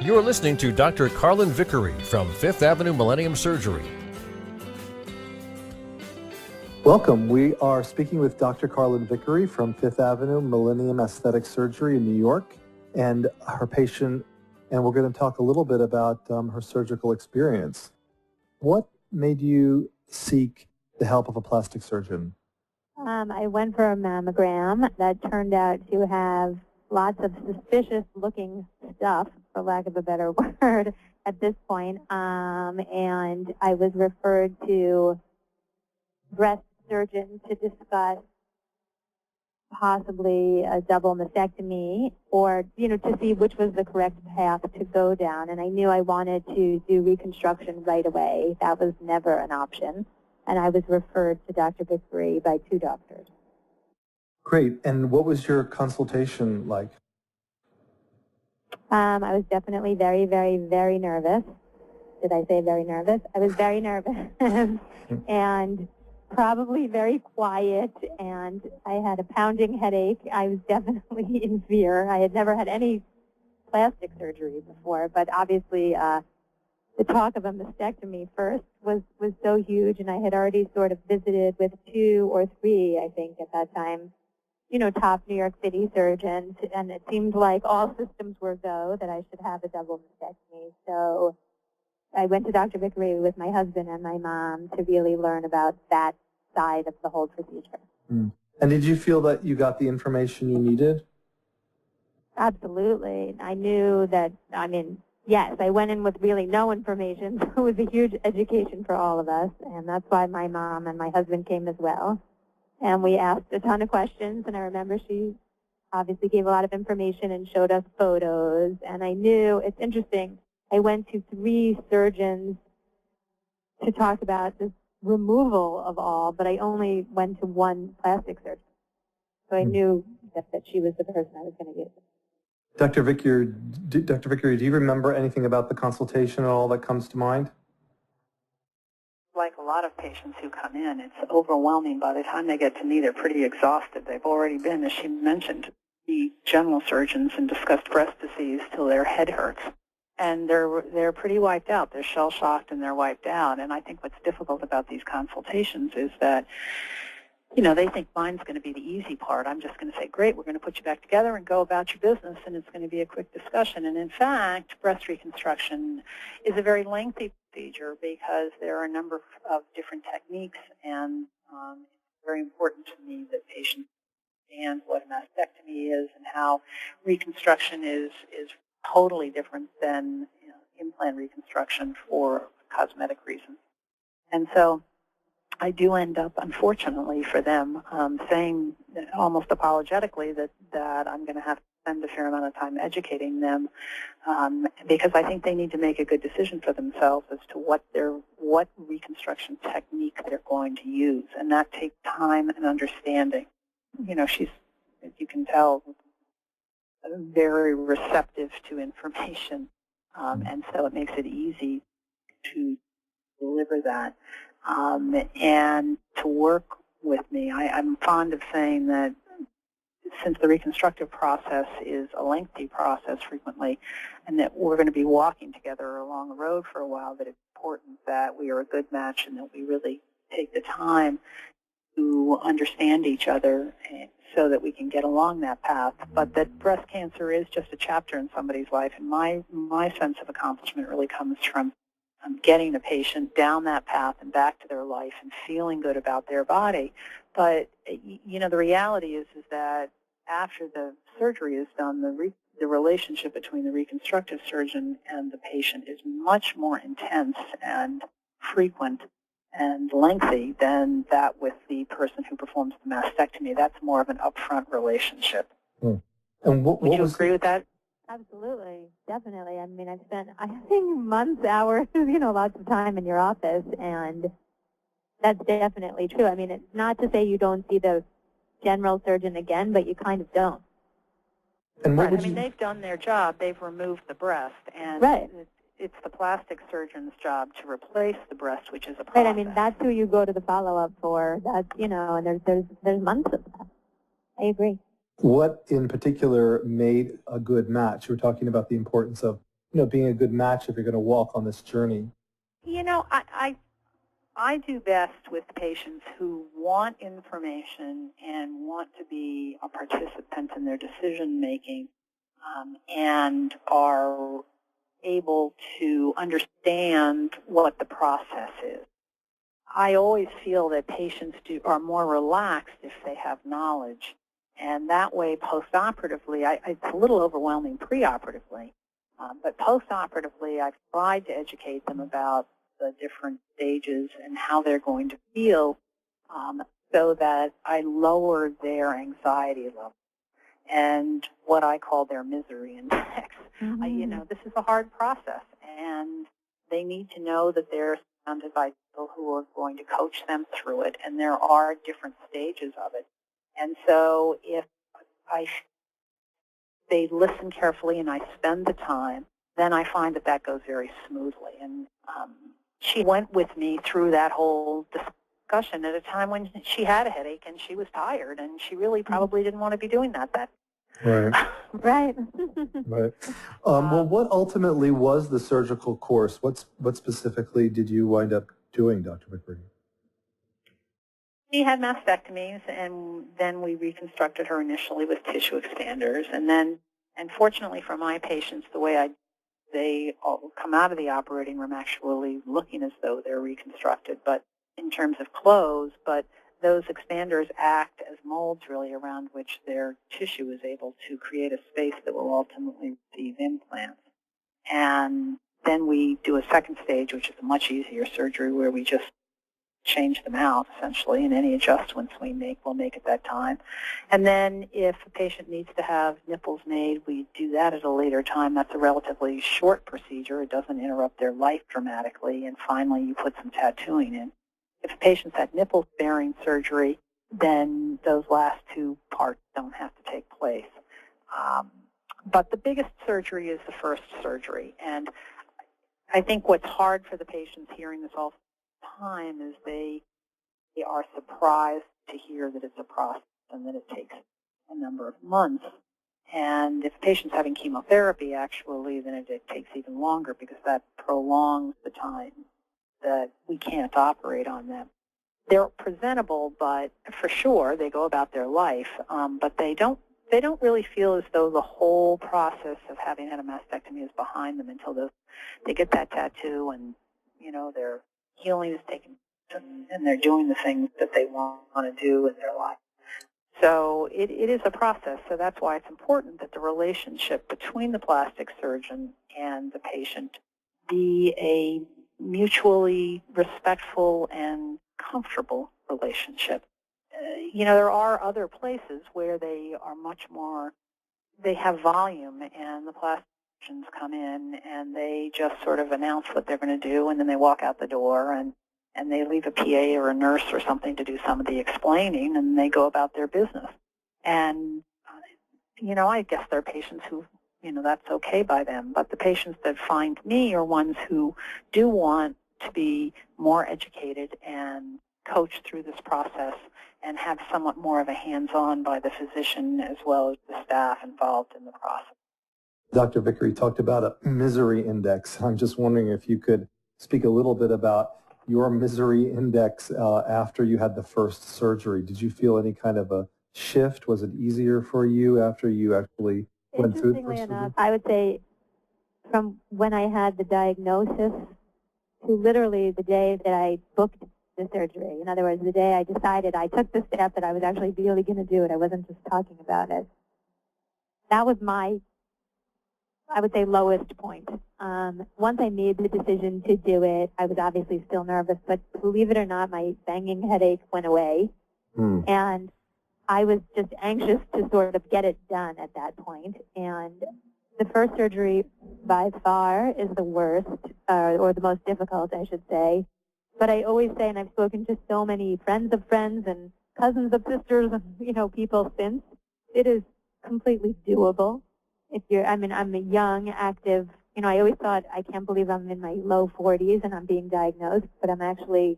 You're listening to Dr. Carlin Vickery from Fifth Avenue Millennium Surgery. Welcome. We are speaking with Dr. Carlin Vickery from Fifth Avenue Millennium Aesthetic Surgery in New York and her patient, and we're going to talk a little bit about her surgical experience. What made you seek the help of a plastic surgeon? I went for a mammogram that turned out to have lots of suspicious-looking stuff, for lack of a better word, at this point, and I was referred to breast surgeon to discuss possibly a double mastectomy or, to see which was the correct path to go down. And I knew I wanted to do reconstruction right away. That was never an option. And I was referred to Dr. Vickery by 2 doctors. Great. And what was your consultation like? I was definitely very, very, very nervous. Did I say very nervous? I was very nervous and probably very quiet, and I had a pounding headache. I was definitely in fear. I had never had any plastic surgery before, but obviously the talk of a mastectomy first was so huge, and I had already sort of visited with 2 or 3, I think, at that time, top New York City surgeons, and it seemed like all systems were go, that I should have a double mastectomy. So I went to Dr. Vickery with my husband and my mom to really learn about that side of the whole procedure. Mm. And did you feel that you got the information you needed? Absolutely. I knew that, yes, I went in with really no information. So it was a huge education for all of us, and that's why my mom and my husband came as well. And we asked a ton of questions, and I remember she obviously gave a lot of information and showed us photos. And I knew, it's interesting, I went to 3 surgeons to talk about this removal of all, but I only went to 1 plastic surgeon. So I knew that she was the person I was going to use. Dr. Vickery, do you remember anything about the consultation at all that comes to mind? Like a lot of patients who come in, it's overwhelming. By the time they get to me, they're pretty exhausted. They've already been, as she mentioned, the general surgeons and discussed breast disease till their head hurts. And they're pretty wiped out. They're shell-shocked and they're wiped out. And I think what's difficult about these consultations is that, they think mine's going to be the easy part. I'm just going to say, great, we're going to put you back together and go about your business, and it's going to be a quick discussion. And in fact, breast reconstruction is a very lengthy procedure because there are a number of different techniques, and it's very important to me that patients understand what a mastectomy is and how reconstruction is totally different than implant reconstruction for cosmetic reasons. And so I do end up, unfortunately for them, saying almost apologetically that I'm going to have to spend a fair amount of time educating them because I think they need to make a good decision for themselves as to what reconstruction technique they're going to use, and that takes time and understanding. She's, as you can tell, very receptive to information, and so it makes it easy to deliver that. And to work with me, I'm fond of saying that since the reconstructive process is a lengthy process frequently, and that we're going to be walking together along the road for a while, that it's important that we are a good match and that we really take the time to understand each other so that we can get along that path. But that breast cancer is just a chapter in somebody's life, and my sense of accomplishment really comes from getting the patient down that path and back to their life and feeling good about their body. But, the reality is that after the surgery is done, the relationship between the reconstructive surgeon and the patient is much more intense and frequent and lengthy than that with the person who performs the mastectomy. That's more of an upfront relationship. And Would you agree with that? Absolutely, definitely. I've spent, I think, months, hours, lots of time in your office, and that's definitely true. It's not to say you don't see the general surgeon again, but you kind of don't. And what right. would They've done their job. They've removed the breast, and right. It's the plastic surgeon's job to replace the breast, which is a process. Right. That's who you go to the follow-up for. That's, and there's months of that. I agree. What in particular made a good match? You were talking about the importance of being a good match if you're going to walk on this journey? You know, I do best with patients who want information and want to be a participant in their decision making, and are able to understand what the process is. I always feel that patients are more relaxed if they have knowledge, and that way post-operatively, it's a little overwhelming pre-operatively, but post-operatively I've tried to educate them about the different stages and how they're going to feel, so that I lower their anxiety level and what I call their misery index. Mm-hmm. This is a hard process, and they need to know that they're surrounded by people who are going to coach them through it, and there are different stages of it. And so if they listen carefully and I spend the time, then I find that goes very smoothly. And she went with me through that whole discussion at a time when she had a headache and she was tired, and she really probably didn't want to be doing that. Right. Right. Right. Well, what ultimately was the surgical course? What specifically did you wind up doing, Dr. Vickery? She had mastectomies, and then we reconstructed her initially with tissue expanders. And then, fortunately for my patients, the way they all come out of the operating room actually looking as though they're reconstructed, but in terms of clothes, but those expanders act as molds really around which their tissue is able to create a space that will ultimately receive implants. And then we do a second stage, which is a much easier surgery where we just change them out, essentially, and any adjustments we make, we'll make at that time. And then if a patient needs to have nipples made, we do that at a later time. That's a relatively short procedure. It doesn't interrupt their life dramatically. And finally, you put some tattooing in. If a patient's had nipple-sparing surgery, then those last two parts don't have to take place. But the biggest surgery is the first surgery. And I think what's hard for the patients hearing this all the time is they are surprised to hear that it's a process and that it takes a number of months. And if a patient's having chemotherapy, actually, then it takes even longer because that prolongs the time that we can't operate on them. They're presentable, but for sure they go about their life, but they don't really feel as though the whole process of having had a mastectomy is behind them until they get that tattoo and, their healing is taking place and they're doing the things that they want to do in their life. So it is a process, so that's why it's important that the relationship between the plastic surgeon and the patient be a mutually respectful and comfortable relationship. There are other places where they are they have volume, and the plastic surgeons come in and they just sort of announce what they're going to do, and then they walk out the door, and they leave a PA or a nurse or something to do some of the explaining, and they go about their business. And, I guess there are patients who, that's okay by them. But the patients that find me are ones who do want to be more educated and coached through this process and have somewhat more of a hands-on by the physician as well as the staff involved in the process. Dr. Vickery talked about a misery index. I'm just wondering if you could speak a little bit about your misery index after you had the first surgery. Did you feel any kind of a shift? Was it easier for you after you actually went through the first surgery? Interestingly enough, I would say from when I had the diagnosis to literally the day that I booked the surgery. In other words, the day I decided, I took the step that I was actually really going to do it. I wasn't just talking about it. That was my, I would say, lowest point. Once I made the decision to do it, I was obviously still nervous, but believe it or not, my banging headache went away. And I was just anxious to sort of get it done at that point. And the first surgery by far is the worst, or the most difficult, I should say. But I always say, and I've spoken to so many friends of friends and cousins of sisters and, people since, it is completely doable. I'm a young, active, I always thought, I can't believe I'm in my low 40s and I'm being diagnosed, but I'm actually,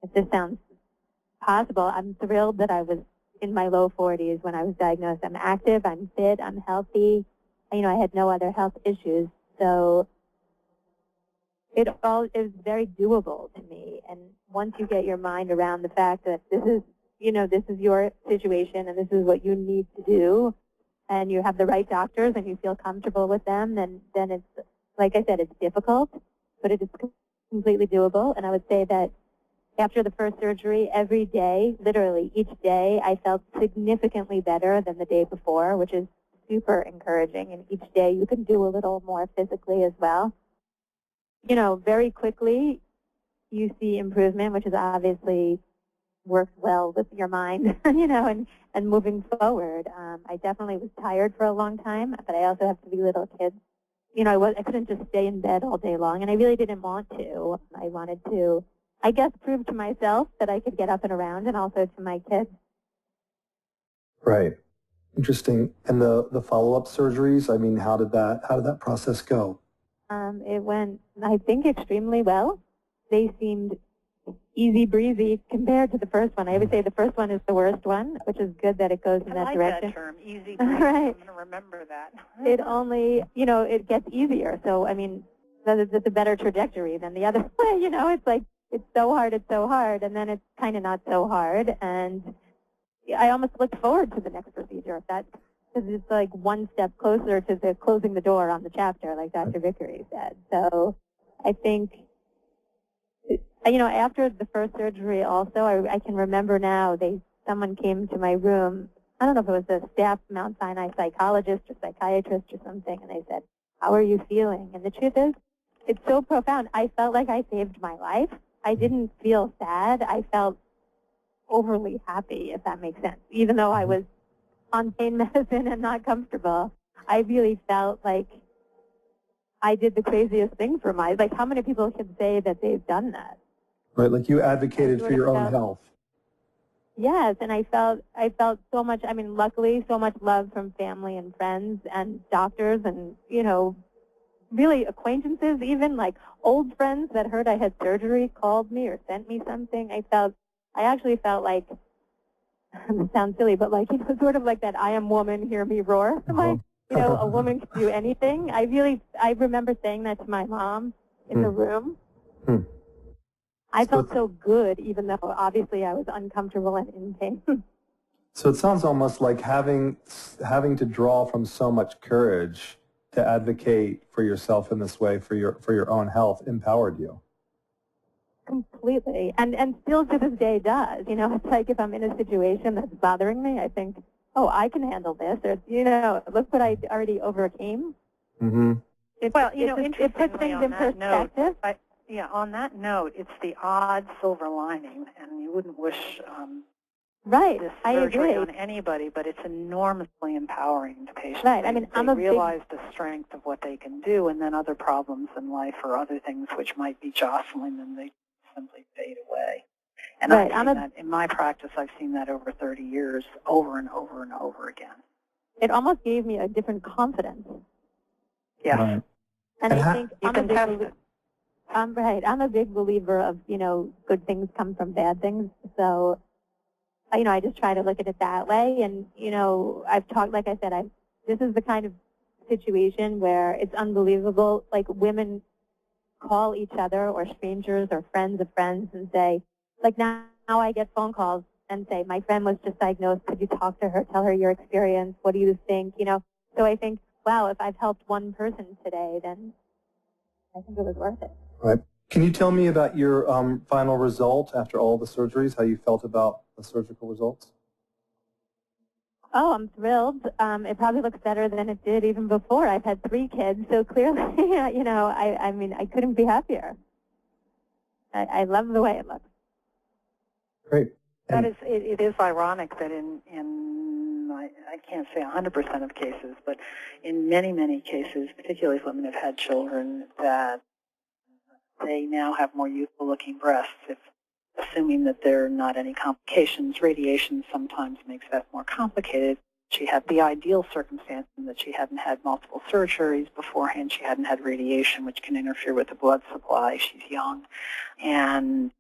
if this sounds possible, I'm thrilled that I was in my low 40s when I was diagnosed. I'm active, I'm fit, I'm healthy. I had no other health issues. So it all is very doable to me. And once you get your mind around the fact that this is your situation and this is what you need to do, and you have the right doctors and you feel comfortable with them, then it's, like I said, it's difficult, but it is completely doable. And I would say that after the first surgery, every day, literally each day, I felt significantly better than the day before, which is super encouraging. And each day you can do a little more physically as well. Very quickly you see improvement, which is obviously works well with your mind, and moving forward. I definitely was tired for a long time, but I also have 3 little kids. I couldn't just stay in bed all day long, and I really didn't want to. I wanted to, I guess, prove to myself that I could get up and around, and also to my kids. Right. Interesting. And the follow-up surgeries, I mean, how did that process go? It went, I think, extremely well. They seemed easy breezy compared to the first one. I would say the first one is the worst one, which is good that it goes in that direction. I like that term, easy breezy. Right. I'm going to remember that. It only, it gets easier. So, I mean, it's a better trajectory than the other way. It's like, it's so hard, and then it's kind of not so hard. And I almost look forward to the next procedure, because it's like one step closer to the closing the door on the chapter, like Dr. Vickery said. So I think, after the first surgery also, I can remember now, someone came to my room. I don't know if it was a staff Mount Sinai psychologist or psychiatrist or something, and they said, "How are you feeling?" And the truth is, it's so profound. I felt like I saved my life. I didn't feel sad. I felt overly happy, if that makes sense. Even though I was on pain medicine and not comfortable, I really felt like I did the craziest thing for like, how many people can say that they've done that? Right, like you advocated for your own health. Yes, and I felt so much, luckily, so much love from family and friends and doctors and, really acquaintances, even like old friends that heard I had surgery called me or sent me something. I actually felt like, it sounds silly, but like, sort of like that I am woman, hear me roar. Like, a woman can do anything. I remember saying that to my mom in the room. I felt so good, even though obviously I was uncomfortable and in pain. So it sounds almost like having to draw from so much courage to advocate for yourself in this way, for your own health, empowered you. Completely, and still to this day does. It's like if I'm in a situation that's bothering me, I think, oh, I can handle this, or look what I already overcame. Mm-hmm. It puts things in perspective. On that note, it's the odd silver lining, and you wouldn't wish right. this I surgery agree. on anybody, but it's enormously empowering to patients. Right. They realize the strength of what they can do, and then other problems in life or other things which might be jostling them, they simply fade away. And right. I've seen that in my practice. I've seen that over 30 years, over and over and over again. It almost gave me a different confidence. Yes. Right. And I think you can test it. I'm a big believer of, good things come from bad things. So, I just try to look at it that way. And, I've talked, like I said, this is the kind of situation where it's unbelievable. Like, women call each other or strangers or friends of friends and say, like, now I get phone calls and say, my friend was just diagnosed. Could you talk to her? Tell her your experience. What do you think? So I think, wow, if I've helped one person today, then I think it was worth it. Right. Can you tell me about your final result after all the surgeries, how you felt about the surgical results? Oh, I'm thrilled. It probably looks better than it did even before. I've had 3 kids, so clearly, I couldn't be happier. I love the way it looks. Great. It is ironic that I can't say 100% of cases, but in many, many cases, particularly if women have had children, that they now have more youthful-looking breasts, assuming that there are not any complications. Radiation sometimes makes that more complicated. She had the ideal circumstance in that she hadn't had multiple surgeries beforehand. She hadn't had radiation, which can interfere with the blood supply. She's young. And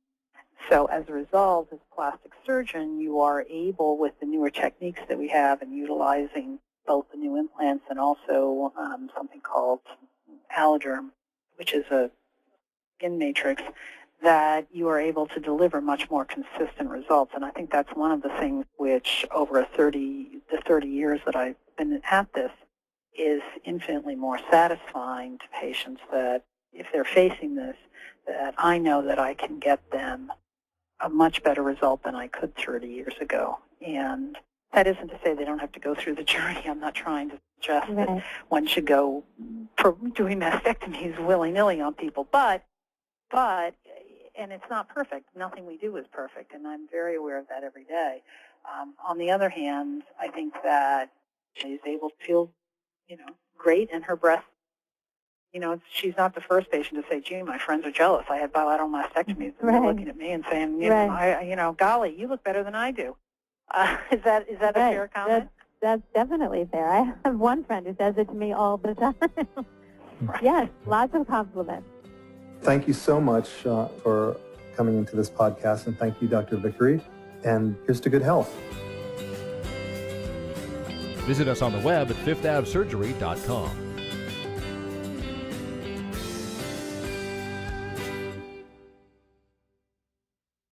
so as a result, as a plastic surgeon, you are able, with the newer techniques that we have and utilizing both the new implants and also something called Alloderm, which is a skin matrix, that you are able to deliver much more consistent results. And I think that's one of the things which over the 30 years that I've been at this is infinitely more satisfying to patients, that if they're facing this, that I know that I can get them a much better result than I could 30 years ago. And that isn't to say they don't have to go through the journey. I'm not trying to suggest that one should go doing mastectomies willy-nilly on people, but and it's not perfect. Nothing we do is perfect, and I'm very aware of that every day. On the other hand, I think that she's able to feel, great, and her breast, she's not the first patient to say, "Gee, my friends are jealous. I had bilateral mastectomies," and they're looking at me and saying, "Golly, you look better than I do." Is that a fair comment? That's definitely fair. I have one friend who says it to me all the time. Yes, lots of compliments. Thank you so much for coming into this podcast, and thank you, Dr. Vickery, and here's to good health. Visit us on the web at fifthavesurgery.com.